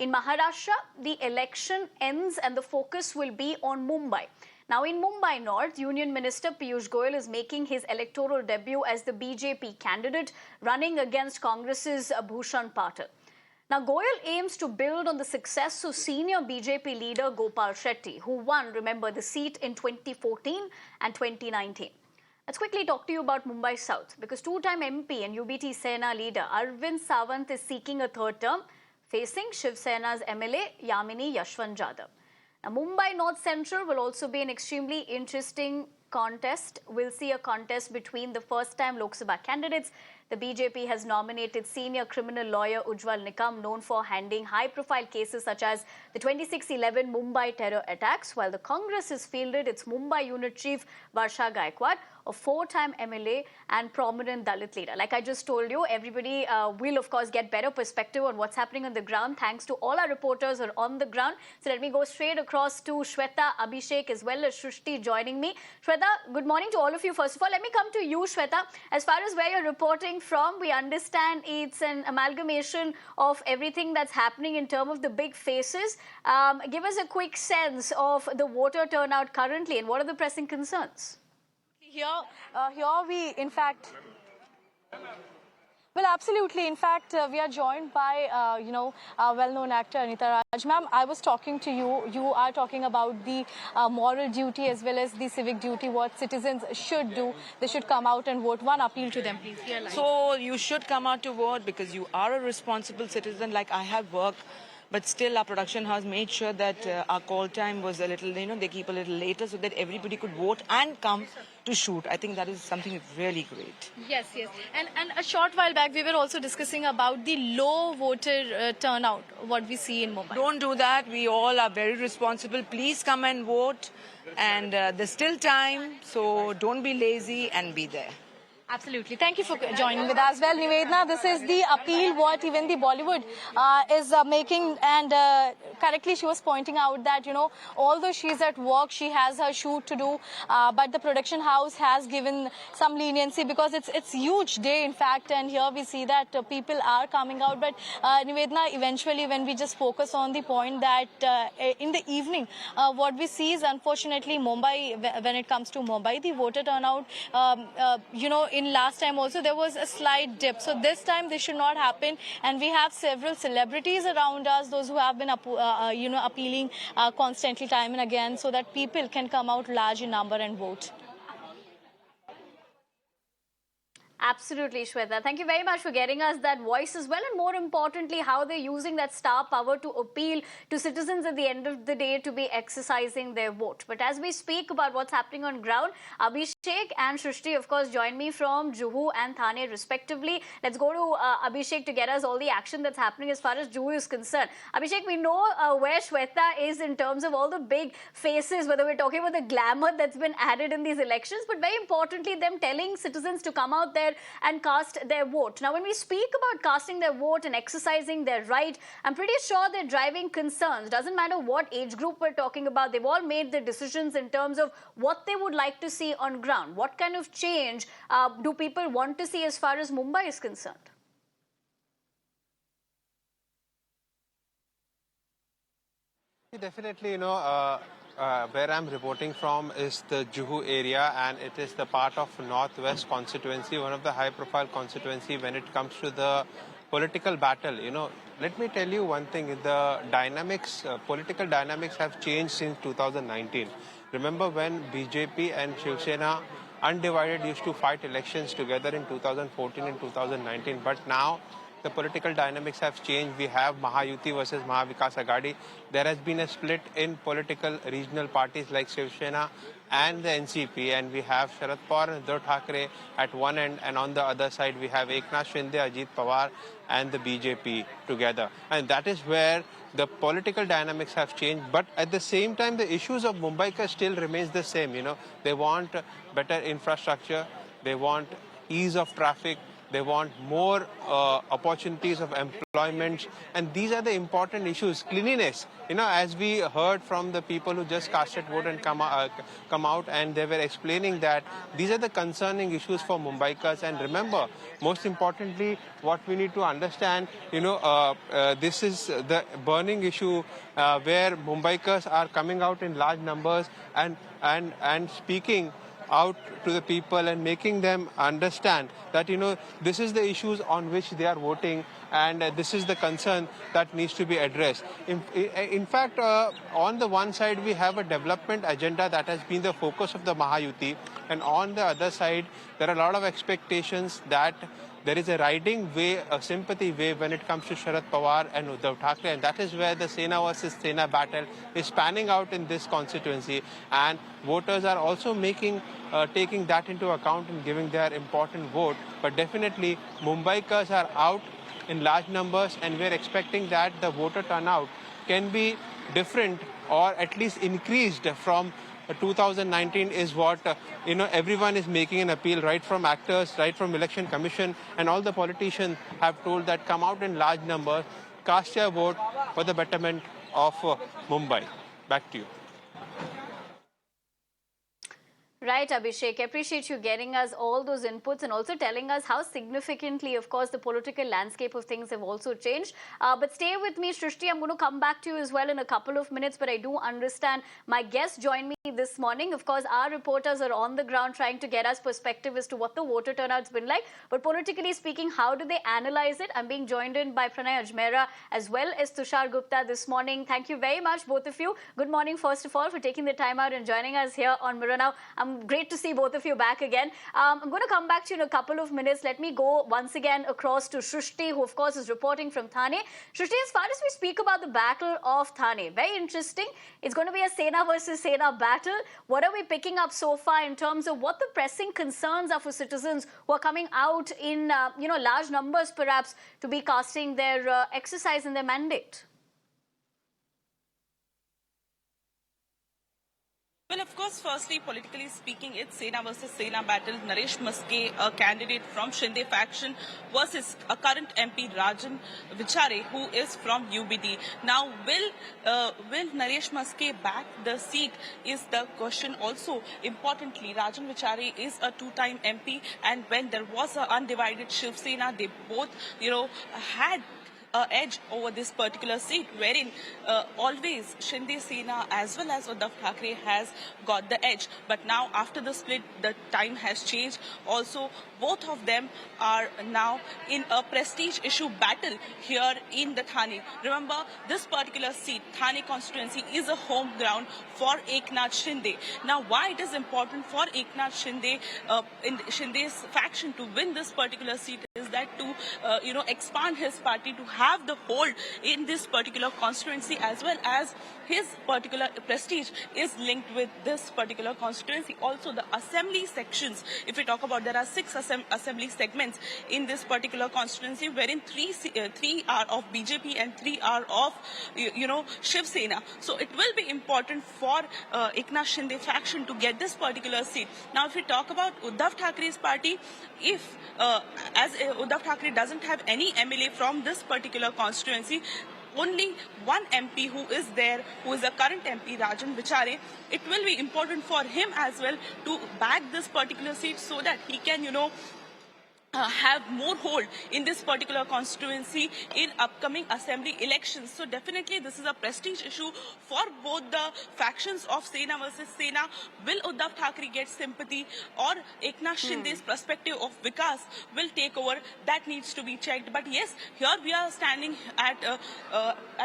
In Maharashtra, the election ends and the focus will be on Mumbai. Now, in Mumbai North, Union Minister Piyush Goyal is making his electoral debut as the BJP candidate running against Congress's Bhushan Patil. Now, Goyal aims to build on the success of senior BJP leader Gopal Shetty, who won, remember, the seat in 2014 and 2019. Let's quickly talk to you about Mumbai South, because two-time MP and UBT Sena leader Arvind Sawant is seeking a third term, facing Shiv Sena's MLA Yamini Yashwant Jadhav. Now, Mumbai North Central will also be an extremely interesting contest. We'll see a contest between the first-time Lok Sabha candidates. The BJP has nominated senior criminal lawyer Ujjwal Nikam, known for handling high-profile cases such as the 26/11 Mumbai terror attacks, while the Congress has fielded its Mumbai unit chief Varsha Gaikwad, a four-time MLA and prominent Dalit leader. Like I just told you, everybody will, of course, get better perspective on what's happening on the ground thanks to all our reporters who are on the ground. So let me go straight across to Shweta, Abhishek, as well as Shrishti joining me. Shweta, good morning to all of you. First of all, let me come to you, Shweta. As far as where you're reporting from, we understand it's an amalgamation of everything that's happening in terms of the big faces. Give us a quick sense of the voter turnout currently and what are the pressing concerns? Here we, in fact, well, absolutely. In fact, we are joined by, a well-known actor, Anita Raj. Ma'am, I was talking to you. You are talking about the moral duty as well as the civic duty, what citizens should do. They should come out and vote. One appeal to them, please. So you should come out to vote because you are a responsible citizen. Like I have worked, but still our production has made sure that our call time was a little, they keep a little later so that everybody could vote and come to shoot. I think that is something really great. Yes. And a short while back, we were also discussing about the low voter turnout, what we see in Mumbai. Don't do that. We all are very responsible. Please come and vote. And there's still time, so don't be lazy and be there. Absolutely. Thank you for joining with us. Well, Nivedna, this is the appeal what even the Bollywood is making. And correctly, she was pointing out that, although she's at work, she has her shoot to do. But the production house has given some leniency because it's huge day, in fact. And here we see that people are coming out. But Nivedna, eventually, when we just focus on the point that in the evening, what we see is, unfortunately, Mumbai, when it comes to Mumbai, the voter turnout, in last time also there was a slight dip. So this time this should not happen. And we have several celebrities around us, those who have been appealing constantly time and again so that people can come out large in number and vote. Absolutely, Shweta. Thank you very much for getting us that voice as well, and more importantly, how they're using that star power to appeal to citizens at the end of the day to be exercising their vote. But as we speak about what's happening on ground, Abhishek and Shrishti, of course, join me from Juhu and Thane respectively. Let's go to Abhishek to get us all the action that's happening as far as Juhu is concerned. Abhishek, we know where Shweta is in terms of all the big faces, whether we're talking about the glamour that's been added in these elections, but very importantly, them telling citizens to come out there and cast their vote. Now, when we speak about casting their vote and exercising their right, I'm pretty sure they're driving concerns. Doesn't matter what age group we're talking about, they've all made the decisions in terms of what they would like to see on ground. What kind of change do people want to see as far as Mumbai is concerned? Definitely, where I'm reporting from is the Juhu area, and it is the part of Northwest constituency, one of the high-profile constituency when it comes to the political battle. Let me tell you one thing, the dynamics, political dynamics have changed since 2019. Remember when BJP and Shiv Sena undivided used to fight elections together in 2014 and 2019, but now the political dynamics have changed. We have Mahayuti versus Mahavikas Aghadi. There has been a split in political regional parties like Shiv Sena and the NCP, and we have Sharad Pawar and Uddhav Thackeray at one end, and on the other side we have Eknath Shinde, Ajit Pawar and the BJP together. And that is where the political dynamics have changed, but at the same time the issues of Mumbaikars still remains the same. They want better infrastructure, they want ease of traffic, They want more opportunities of employment, and these are the important issues. Cleanliness, as we heard from the people who just casted vote and come out, and they were explaining that these are the concerning issues for Mumbaikas. And remember, most importantly, what we need to understand, this is the burning issue where Mumbaikas are coming out in large numbers and speaking out to the people and making them understand that this is the issues on which they are voting, and this is the concern that needs to be addressed. In fact, on the one side we have a development agenda that has been the focus of the Mahayuti, and on the other side there are a lot of expectations that there is a riding wave, a sympathy wave when it comes to Sharad Pawar and Uddhav Thackeray, and that is where the Sena versus Sena battle is panning out in this constituency. And voters are also taking that into account and giving their important vote. But definitely, Mumbaikars are out in large numbers, and we're expecting that the voter turnout can be different or at least increased from 2019 is what everyone is making an appeal, right from actors, right from Election Commission, and all the politicians have told that come out in large numbers, cast your vote for the betterment of Mumbai. Back to you. Right, Abhishek. I appreciate you getting us all those inputs and also telling us how significantly, of course, the political landscape of things have also changed. But stay with me, Shrishti. I'm going to come back to you as well in a couple of minutes, but I do understand my guests joined me this morning. Of course, our reporters are on the ground trying to get us perspective as to what the voter turnout's been like. But politically speaking, how do they analyze it? I'm being joined in by Pranay Ajmera as well as Tushar Gupta this morning. Thank you very much, both of you. Good morning, first of all, for taking the time out and joining us here on Mirror Now. Great to see both of you back again. I'm going to come back to you in a couple of minutes. Let me go once again across to Shrishti, who of course is reporting from Thane. Shrishti, as far as we speak about the Battle of Thane, very interesting. It's going to be a Sena versus Sena battle. What are we picking up so far in terms of what the pressing concerns are for citizens who are coming out in large numbers perhaps to be casting their exercise and their mandate? Well, of course, firstly, politically speaking, it's Sena versus Sena battle. Naresh Maske, a candidate from Shinde faction, versus a current MP, Rajan Vichare, who is from UBD. Now, will Naresh Maske back the seat is the question. Also, importantly, Rajan Vichare is a two-time MP, and when there was an undivided Shiv Sena, they both, had edge over this particular seat, wherein always Shinde Sena as well as Uddhav Thackeray has got the edge. But now after the split, the time has changed. Also, both of them are now in a prestige issue battle here in the Thane. Remember, this particular seat, Thane constituency, is a home ground for Eknath Shinde. Now, why it is important for Eknath Shinde in Shinde's faction to win this particular seat is that to expand his party, to have the hold in this particular constituency, as well as his particular prestige is linked with this particular constituency. Also, the assembly sections, if we talk about, there are 6 assembly segments in this particular constituency, wherein 3 are of BJP and 3 are of Shiv Sena. So it will be important for Eknath Shinde faction to get this particular seat. Now, if we talk about Uddhav Thackeray's party, if as Uddhav Thackeray doesn't have any MLA from this particular constituency, only one MP who is there, who is a current MP, Rajan Vichare, it will be important for him as well to bag this particular seat so that he can, have more hold in this particular constituency in upcoming assembly elections. So definitely this is a prestige issue for both the factions of Sena versus Sena. Will Uddhav Thackeray get sympathy, or Eknath Shinde's perspective of Vikas will take over? That needs to be checked. But yes, here we are standing at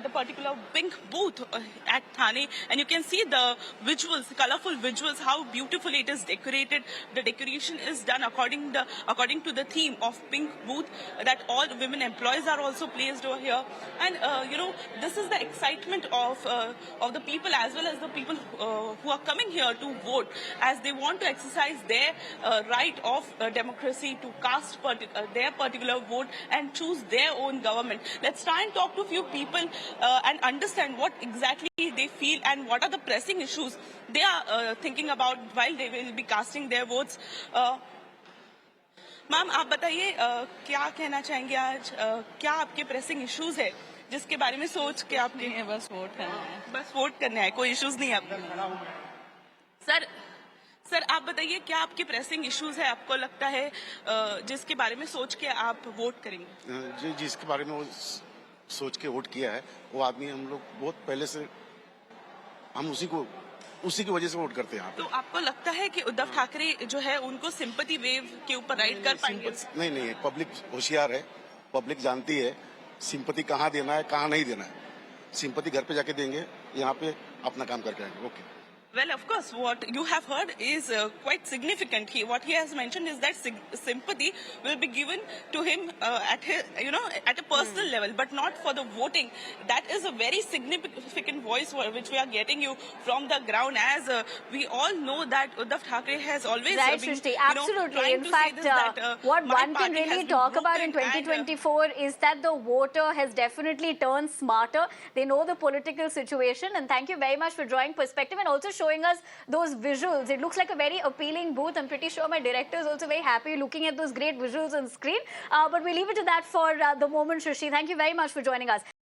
the particular pink booth at Thane, and you can see the visuals, colorful visuals, how beautifully it is decorated. The decoration is done according to the theme of pink booth, that all women employees are also placed over here. And this is the excitement of the people, as well as the people who are coming here to vote, as they want to exercise their right of democracy to cast their particular vote and choose their own government. Let's try and talk to a few people and understand what exactly they feel and what are the pressing issues they are thinking about while they will be casting their votes. Ma'am आप बताइए क्या कहना चाहेंगे आज क्या आपके pressing issues है जिसके बारे में सोच के आपने नहीं है, बस वोट करना है। बस वोट करना है, कोई इश्यूज नहीं है आपको। सर आप बताइए क्या आपके प्रेसिंग इश्यूज है, आपको लगता है जिसके बारे में सोच के आप वोट करेंगे? जिसके बारे में वो सोच के वोट किया है वो आदमी हम लोग बहुत पहले से हम उसी की वजह से वोट करते हैं यहाँ पे। तो आपको लगता है कि उद्धव ठाकरे जो है उनको सिंपैथी वेव के ऊपर राइड कर पाएंगे? नहीं, पब्लिक होशियार है, पब्लिक जानती है सिंपैथी कहाँ देना है कहाँ नहीं देना है। सिंपैथी घर पे जाके देंगे, यहाँ पे अपना काम करके आएंगे। Okay. Well, of course, what you have heard is quite significant. What he has mentioned is that sympathy will be given to him at his, at a personal level, but not for the voting. That is a very significant voice which we are getting you from the ground. As we all know that Uddhav Thackeray has always Right, been, Shrishti, absolutely. trying In to fact, say this, that, what my one can party has really been talk about in broken and, 2024 is that the voter has definitely turned smarter. They know the political situation, and thank you very much for drawing perspective and also showing us those visuals. It looks like a very appealing booth. I'm pretty sure my director is also very happy looking at those great visuals on screen. But we leave it to that for the moment, Shrishi. Thank you very much for joining us.